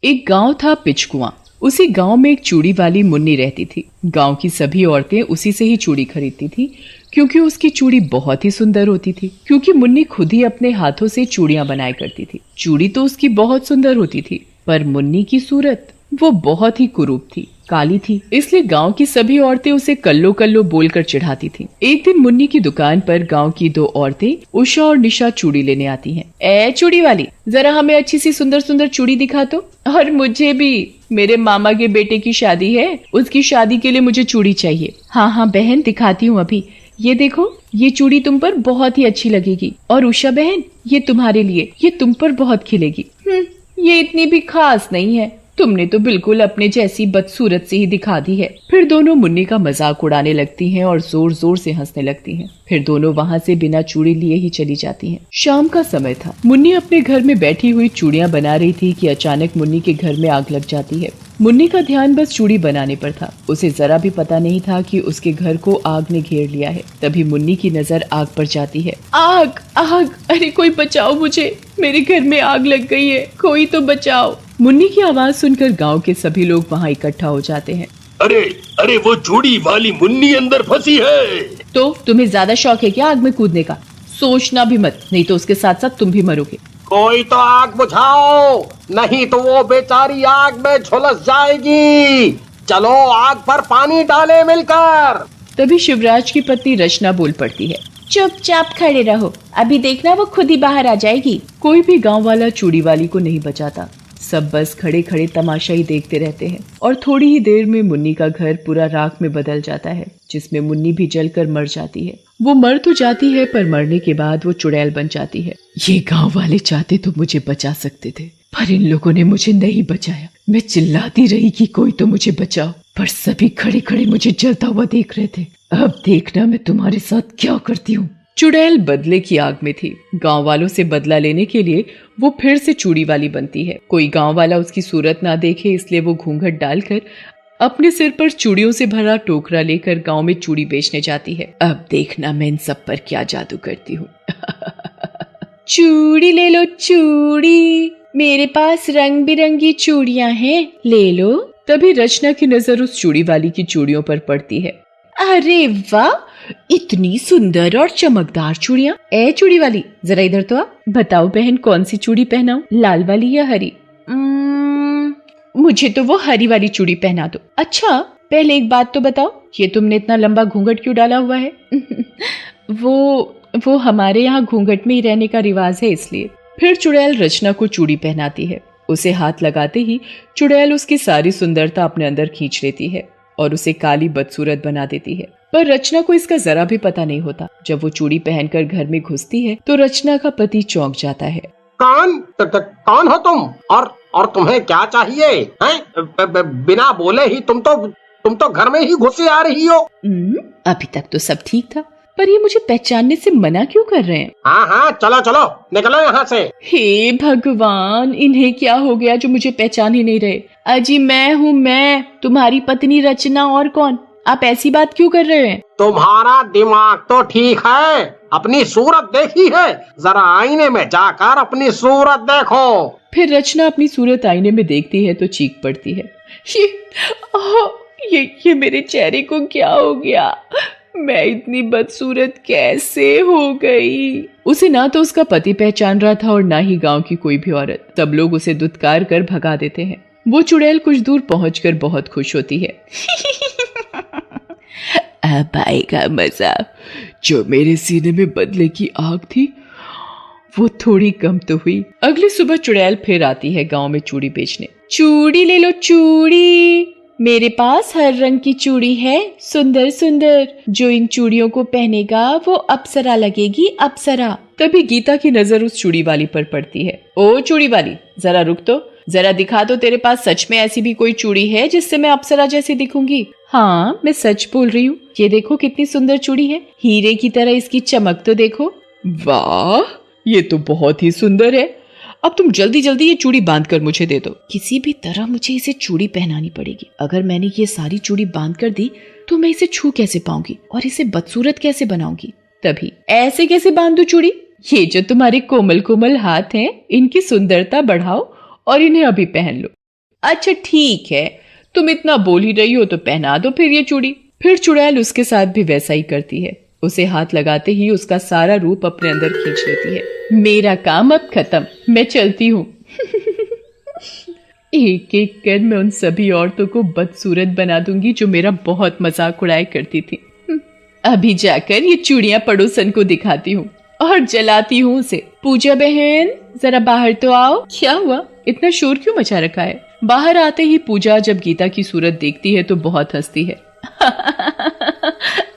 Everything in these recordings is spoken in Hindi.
एक गांव था पिचकुआ। उसी गांव में एक चूड़ी वाली मुन्नी रहती थी। गांव की सभी औरतें उसी से ही चूड़ी खरीदती थी क्योंकि उसकी चूड़ी बहुत ही सुंदर होती थी। क्योंकि मुन्नी खुद ही अपने हाथों से चूड़ियां बनाया करती थी। चूड़ी तो उसकी बहुत सुंदर होती थी, पर मुन्नी की सूरत वो बहुत ही कुरूप थी, काली थी। इसलिए गांव की सभी औरतें उसे कल्लो कल्लो बोलकर चिढ़ाती थीं। एक दिन मुन्नी की दुकान पर गांव की दो औरतें उषा और निशा चूड़ी लेने आती हैं। ए चूड़ी वाली, जरा हमें अच्छी सी सुंदर सुंदर चूड़ी दिखा तो। और मुझे भी, मेरे मामा के बेटे की शादी है, उसकी शादी के लिए मुझे चूड़ी चाहिए। हाँ हाँ बहन, दिखाती हूँ अभी। ये देखो, ये चूड़ी तुम पर बहुत ही अच्छी लगेगी। और उषा बहन, ये तुम्हारे लिए, ये तुम पर बहुत खिलेगी। ये इतनी भी खास नहीं है, तुमने तो बिल्कुल अपने जैसी बदसूरत से ही दिखा दी है। फिर दोनों मुन्नी का मजाक उड़ाने लगती हैं और जोर जोर से हंसने लगती हैं। फिर दोनों वहाँ से बिना चूड़ी लिए ही चली जाती हैं। शाम का समय था। मुन्नी अपने घर में बैठी हुई चूड़ियां बना रही थी कि अचानक मुन्नी के घर में आग लग जाती है। मुन्नी का ध्यान बस चूड़ी बनाने पर था। उसे जरा भी पता नहीं था कि उसके घर को आग ने घेर लिया है। तभी मुन्नी की नजर आग पर जाती है। आग आग, अरे कोई बचाओ मुझे, मेरे घर में आग लग गई है, कोई तो बचाओ। मुन्नी की आवाज सुनकर गांव के सभी लोग वहां इकट्ठा हो जाते हैं। अरे अरे, वो चूड़ी वाली मुन्नी अंदर फंसी है। तो तुम्हें ज्यादा शौक है क्या आग में कूदने का? सोचना भी मत, नहीं तो उसके साथ साथ तुम भी मरोगे। कोई तो आग बुझाओ, नहीं तो वो बेचारी आग में झुलस जाएगी। चलो आग पर पानी डाले मिलकर। तभी शिवराज की पत्नी रचना बोल पड़ती है। चुपचाप खड़े रहो, अभी देखना वो खुद ही बाहर आ जाएगी। कोई भी गांव वाला चूड़ी वाली को नहीं बचाता। सब बस खड़े खड़े तमाशा ही देखते रहते हैं। और थोड़ी ही देर में मुन्नी का घर पूरा राख में बदल जाता है, जिसमें मुन्नी भी जलकर मर जाती है। वो मर तो जाती है, पर मरने के बाद वो चुड़ैल बन जाती है। ये गांव वाले चाहते तो मुझे बचा सकते थे, पर इन लोगों ने मुझे नहीं बचाया। मैं चिल्लाती रही कि कोई तो मुझे बचाओ, पर सभी खड़े खड़े मुझे जलता हुआ देख रहे थे। अब देखना मैं तुम्हारे साथ क्या करती हूँ। चुड़ैल बदले की आग में थी। गांव वालों से बदला लेने के लिए वो फिर से चूड़ी वाली बनती है। कोई गांव वाला उसकी सूरत ना देखे, इसलिए वो घूंघट डालकर अपने सिर पर चूड़ियों से भरा टोकरा लेकर गांव में चूड़ी बेचने जाती है। अब देखना मैं इन सब पर क्या जादू करती हूँ। चूड़ी ले लो चूड़ी, मेरे पास रंग बिरंगी चूड़ियां हैं, ले लो। तभी रचना की नजर उस चूड़ी वाली की चूड़ियों पर पड़ती है। अरे वाह, इतनी सुंदर और चमकदार चूड़ियां। ए चूड़ी वाली, जरा इधर तो आ। बताओ बहन, कौन सी चूड़ी पहनाऊं, लाल वाली या हरी? मुझे तो वो हरी वाली चूड़ी पहना दो। अच्छा, पहले एक बात तो बताओ, ये तुमने इतना लंबा घूंघट क्यों डाला हुआ है? वो हमारे यहाँ घूंघट में ही रहने का रिवाज है, इसलिए। फिर चुड़ैल रचना को चूड़ी पहनाती है। उसे हाथ लगाते ही चुड़ैल उसकी सारी सुंदरता अपने अंदर खींच लेती है और उसे काली बदसूरत बना देती है। पर रचना को इसका जरा भी पता नहीं होता। जब वो चूड़ी पहनकर घर में घुसती है तो रचना का पति चौंक जाता है। कौन हो तुम, और तुम्हें क्या चाहिए हैं? बिना बोले ही तुम तो घर में ही घुसे आ रही हो। अभी तक तो सब ठीक था, पर ये मुझे पहचानने से मना क्यों कर रहे हैं? हाँ हाँ, चलो चलो, निकलो यहाँ से। हे भगवान, इन्हें क्या हो गया जो मुझे पहचान ही नहीं रहे? अजी मैं हूँ, मैं तुम्हारी पत्नी रचना, और कौन? आप ऐसी बात क्यों कर रहे हैं? तुम्हारा दिमाग तो ठीक है, अपनी सूरत देखी है? जरा आईने में जाकर अपनी सूरत देखो। फिर रचना अपनी सूरत आईने में देखती है तो चीख पड़ती है। ये मेरे चेहरे को क्या हो गया? मैं इतनी बदसूरत कैसे हो गई? उसे ना तो उसका पति पहचान रहा था और ना ही गांव की कोई भी औरत। सब लोग उसे दुत्कार कर भगा देते हैं। वो चुड़ैल कुछ दूर पहुंचकर बहुत खुश होती है। अब आएगा मजा। जो मेरे सीने में बदले की आग थी वो थोड़ी कम तो हुई। अगली सुबह चुड़ैल फिर आती है गांव में चूड़ी बेचने। चूड़ी ले लो चूड़ी, मेरे पास हर रंग की चूड़ी है, सुंदर सुंदर। जो इन चूड़ियों को पहनेगा वो अप्सरा लगेगी, अप्सरा। तभी गीता की नजर उस चूड़ी वाली पर पड़ती है। ओ चूड़ी वाली, जरा रुक तो, जरा दिखा तो, तेरे पास सच में ऐसी भी कोई चूड़ी है जिससे मैं अप्सरा जैसी दिखूंगी? हाँ, मैं सच बोल रही हूँ। ये देखो कितनी सुंदर चूड़ी है, हीरे की तरह इसकी चमक तो देखो। वाह, ये तो बहुत ही सुंदर है। अब तुम जल्दी जल्दी ये चूड़ी बांध कर मुझे दे दो। किसी भी तरह मुझे इसे चूड़ी पहनानी पड़ेगी। अगर मैंने ये सारी चूड़ी बांध कर दी तो मैं इसे छू कैसे पाऊंगी और इसे बदसूरत कैसे बनाऊंगी? तभी, ऐसे कैसे बांध दूं चूड़ी? ये जो तुम्हारे कोमल कोमल हाथ हैं, इनकी सुंदरता बढ़ाओ और इन्हें अभी पहन लो। अच्छा ठीक है, तुम इतना बोल ही रही हो तो पहना दो फिर ये चूड़ी। फिर चुड़ैल उसके साथ भी वैसा ही करती है। उसे हाथ लगाते ही उसका सारा रूप अपने अंदर खींच लेती है। मेरा काम अब खत्म, मैं चलती हूँ। एक एक कर मैं उन सभी औरतों को बदसूरत बना दूंगी जो मेरा बहुत मजाक उड़ाया करती थी। अभी जाकर ये चूड़ियां पड़ोसन को दिखाती हूँ और जलाती हूँ उसे। पूजा बहन जरा बाहर तो आओ। क्या हुआ, इतना शोर क्यों मचा रखा है? बाहर आते ही पूजा जब गीता की सूरत देखती है तो बहुत हंसती है।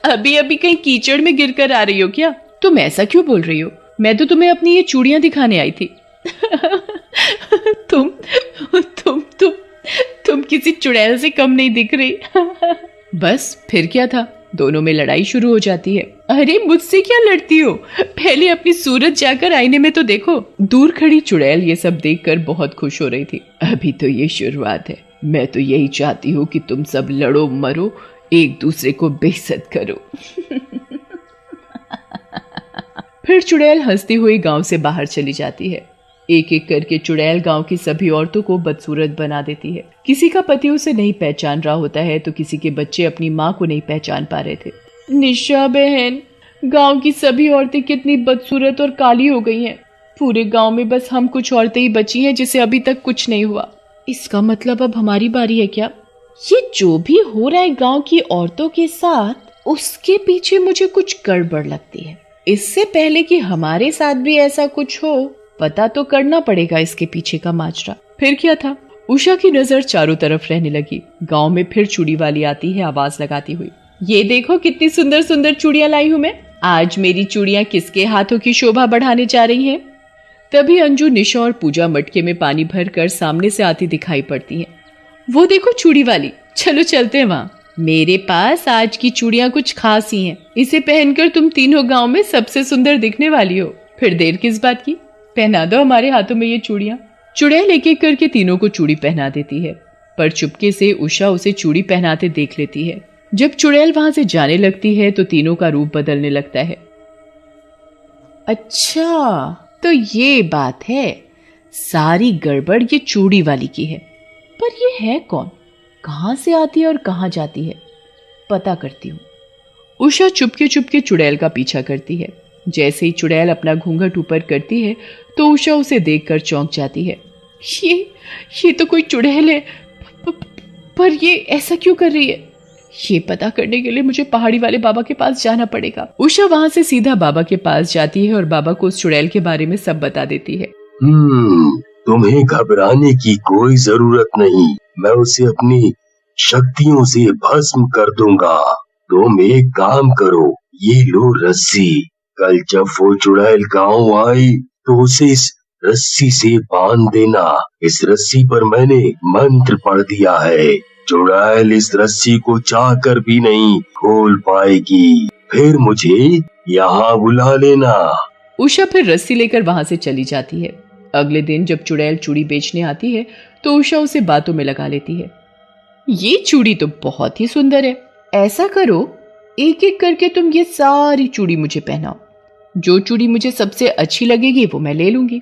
अभी अभी कहीं कीचड़ में गिरकर आ रही हो क्या? तुम ऐसा क्यों बोल रही हो? मैं तो तुम्हें अपनी ये चूड़ियां दिखाने आई थी। तुम तुम तुम तुम किसी चुड़ैल से कम नहीं दिख रही। बस फिर क्या था, दोनों में लड़ाई शुरू हो जाती है। अरे मुझसे क्या लड़ती हो, पहले अपनी सूरत जाकर आईने में तो देखो। दूर खड़ी चुड़ैल ये सब देखकर बहुत खुश हो रही थी। अभी तो ये शुरुआत है, मैं तो यही चाहती हूँ कि तुम सब लड़ो मरो, एक दूसरे को बेइज्जत करो। फिर चुड़ैल हंसती हुई गांव से बाहर चली जाती है। एक एक करके चुड़ैल गांव की सभी औरतों को बदसूरत बना देती है। किसी का पति उसे नहीं पहचान रहा होता है तो किसी के बच्चे अपनी माँ को नहीं पहचान पा रहे थे। निशा बहन, गांव की सभी औरतें कितनी बदसूरत और काली हो गई हैं। पूरे गांव में बस हम कुछ औरतें ही बची हैं जिसे अभी तक कुछ नहीं हुआ। इसका मतलब अब हमारी बारी है क्या? ये जो भी हो रहा है गांव की औरतों के साथ, उसके पीछे मुझे कुछ गड़बड़ लगती है। इससे पहले कि हमारे साथ भी ऐसा कुछ हो, पता तो करना पड़ेगा इसके पीछे का माजरा। फिर क्या था, उषा की नजर चारों तरफ रहने लगी। गांव में फिर चूड़ी वाली आती है आवाज लगाती हुई। ये देखो कितनी सुंदर सुंदर चूड़ियां लाई हूं मैं। आज मेरी चूड़ियां किसके हाथों की शोभा बढ़ाने जा रही हैं? तभी अंजू, निशा और पूजा मटके में पानी भरकर सामने से आती दिखाई पड़ती हैं। वो देखो चूड़ी वाली, चलो चलते हैं वहां। मेरे पास आज की चूड़ियां कुछ खास ही हैं। इसे पहनकर तुम तीनों गांव में सबसे सुंदर दिखने वाली हो। फिर देर किस बात की, पहना दो हमारे हाथों में ये चूड़ियां। चुड़ैल एक एक करके तीनों को चूड़ी पहना देती है, पर चुपके से उषा उसे चूड़ी पहनाते देख लेती है। जब चुड़ैल वहां से जाने लगती है तो तीनों का रूप बदलने लगता है। अच्छा तो ये बात है, सारी गड़बड़ ये चूड़ी वाली की है। पर ये है कौन, कहां से आती है और कहां जाती है? पता करती हूँ। उषा चुपके चुपके चुड़ैल का पीछा करती है। जैसे ही चुड़ैल अपना घूंघट ऊपर करती है तो उषा उसे देखकर चौंक जाती है। ये तो कोई चुड़ैल है, पर ये ऐसा क्यों कर रही है? ये पता करने के लिए मुझे पहाड़ी वाले बाबा के पास जाना पड़ेगा। उषा वहां से सीधा बाबा के पास जाती है और बाबा को उस चुड़ैल के बारे में सब बता देती है। तुम्हें घबराने की कोई जरूरत नहीं, मैं उसे अपनी शक्तियों से भस्म कर दूंगा। तुम एक काम करो, ये लो रस्सी। कल जब वो चुड़ैल गांव आई तो उसे इस रस्सी से बांध देना। इस रस्सी पर मैंने मंत्र पढ़ दिया है। चुड़ैल इस रस्सी को चाहकर भी नहीं खोल पाएगी। फिर मुझे यहाँ बुला लेना। उषा फिर रस्सी लेकर वहां से चली जाती है। अगले दिन जब चुड़ैल चूड़ी बेचने आती है तो उषा उसे बातों में लगा लेती है। ये चूड़ी तो बहुत ही सुंदर है, ऐसा करो एक एक करके तुम ये सारी चूड़ी मुझे पहनाओ। जो चूड़ी मुझे सबसे अच्छी लगेगी वो मैं ले लूंगी।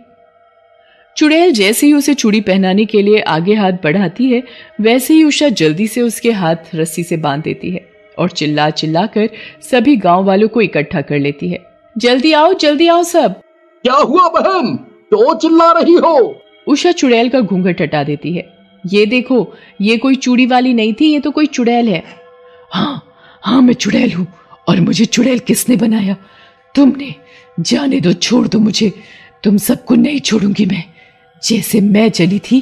चुड़ैल जैसे ही उसे चूड़ी पहनाने के लिए आगे हाथ बढ़ाती है, वैसे ही उषा जल्दी से उसके हाथ रस्सी से बांध देती है और चिल्ला चिल्ला कर सभी गांव वालों को इकट्ठा कर लेती है। जल्दी आओ सब। क्या हुआ बहन, क्यों चिल्ला रही हो? उषा चुड़ैल का घूंघट हटा देती है। ये देखो, ये कोई चूड़ी वाली नहीं थी, ये तो कोई चुड़ैल है। हाँ मैं चुड़ैल हूँ, और मुझे चुड़ैल किसने बनाया? तुमने। जाने दो, छोड़ दो मुझे, तुम सबको नहीं छोड़ूंगी मैं। जैसे मैं जली थी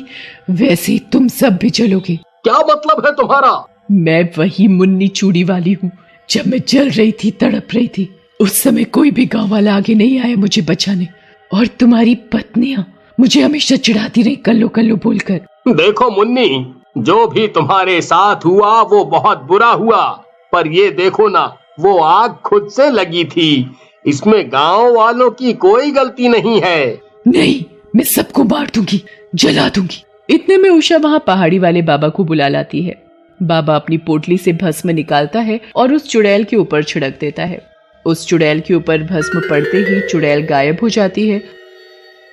वैसे ही तुम सब भी जलोगे। क्या मतलब है तुम्हारा? मैं वही मुन्नी चूड़ी वाली हूँ। जब मैं जल रही थी, तड़प रही थी, उस समय कोई भी गांव वाला आगे नहीं आया मुझे बचाने, और तुम्हारी पत्नियां मुझे हमेशा चिढ़ाती रही कल्लो कल्लो बोलकर। देखो मुन्नी, जो भी तुम्हारे साथ हुआ वो बहुत बुरा हुआ, पर ये देखो ना, वो आग खुद से लगी थी। इसमें गांव वालों की कोई गलती नहीं है। नहीं, मैं सबको मार दूंगी, जला दूंगी। इतने में उषा वहां पहाड़ी वाले बाबा को बुला लाती है। बाबा अपनी पोटली से भस्म निकालता है और उस चुड़ैल के ऊपर छिड़क देता है। उस चुड़ैल के ऊपर भस्म पड़ते ही चुड़ैल गायब हो जाती है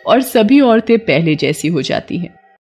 और सभी औरतें पहले जैसी हो जाती हैं।